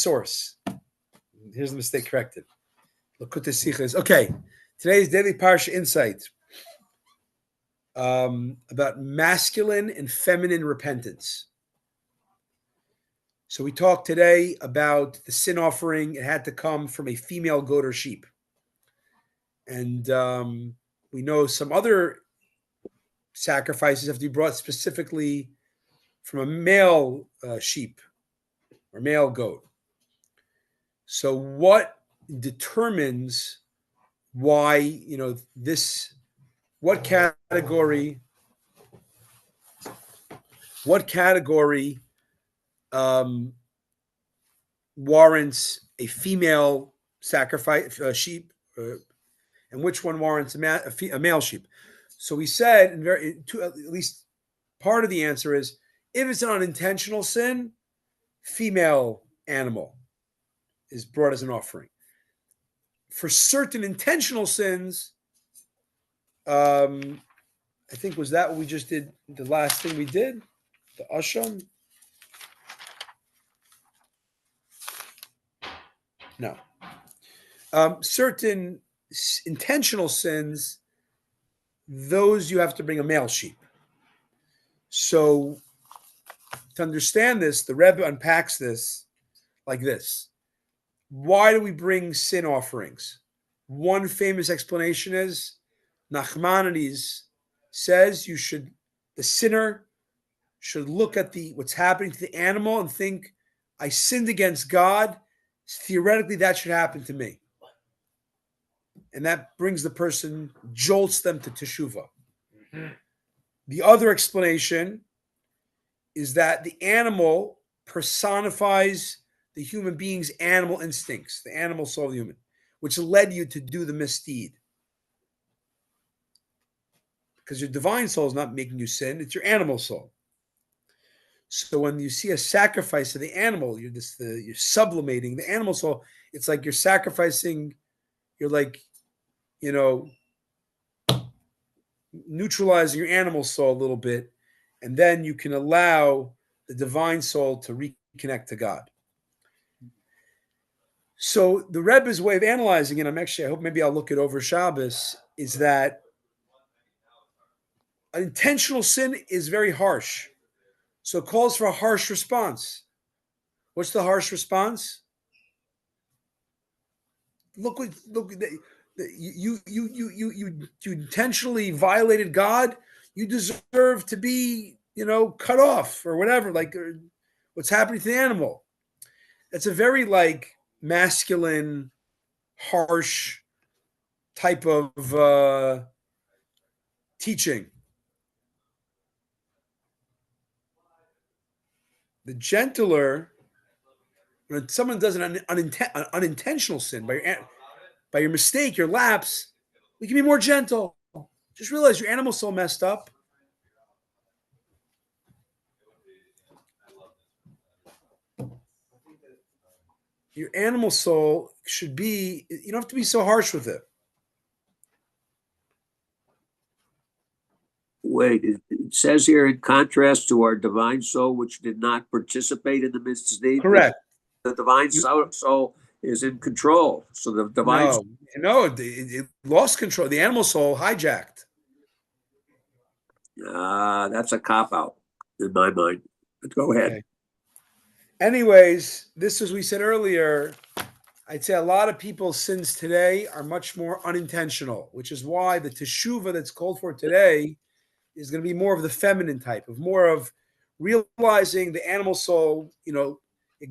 source. Here's the mistake corrected. Lakutei Sichos. Okay, today's daily Parsha insight about masculine and feminine repentance. So we talked today about the sin offering. It had to come from a female goat or sheep. And we know some other sacrifices have to be brought specifically from a male sheep or male goat. So what determines why, what category warrants a female sacrifice, sheep, and which one warrants a male sheep? So we said, at least part of the answer is, if it's an unintentional sin, female animal is brought as an offering. For certain intentional sins, I think, was that what we just did, the last thing we did? The Asham? No. Certain intentional sins, those you have to bring a male sheep. So to understand this, the Rebbe unpacks this like this. Why do we bring sin offerings? One famous explanation is Nachmanides says the sinner should look at what's happening to the animal and think, I sinned against God. Theoretically, that should happen to me. And that brings the person, jolts them to teshuvah. Mm-hmm. The other explanation is that the animal personifies the human being's animal instincts, the animal soul of the human, which led you to do the misdeed. Because your divine soul is not making you sin, it's your animal soul. So when you see a sacrifice of the animal, you're sublimating the animal soul. It's like you're sacrificing, you're like, neutralizing your animal soul a little bit, and then you can allow the divine soul to reconnect to God. So the Rebbe's way of analyzing it, I hope maybe I'll look it over Shabbos, is that an intentional sin is very harsh. So it calls for a harsh response. What's the harsh response? Look, you intentionally violated God. You deserve to be, cut off or whatever, what's happening to the animal. That's a very masculine, harsh type of teaching. The gentler, when someone does an unintentional sin by your mistake, your lapse, we can be more gentle. Just realize your animal soul messed up. Your animal soul should be, you don't have to be so harsh with it. Wait, it says here, in contrast to our divine soul, which did not participate in the misdeed. Correct. The divine soul is in control. So the divine it lost control. The animal soul hijacked. That's a cop-out in my mind. But go ahead. Okay. Anyways, this, as we said earlier, I'd say a lot of people's sins today are much more unintentional, which is why the teshuvah that's called for today is going to be more of the feminine type, of more of realizing the animal soul,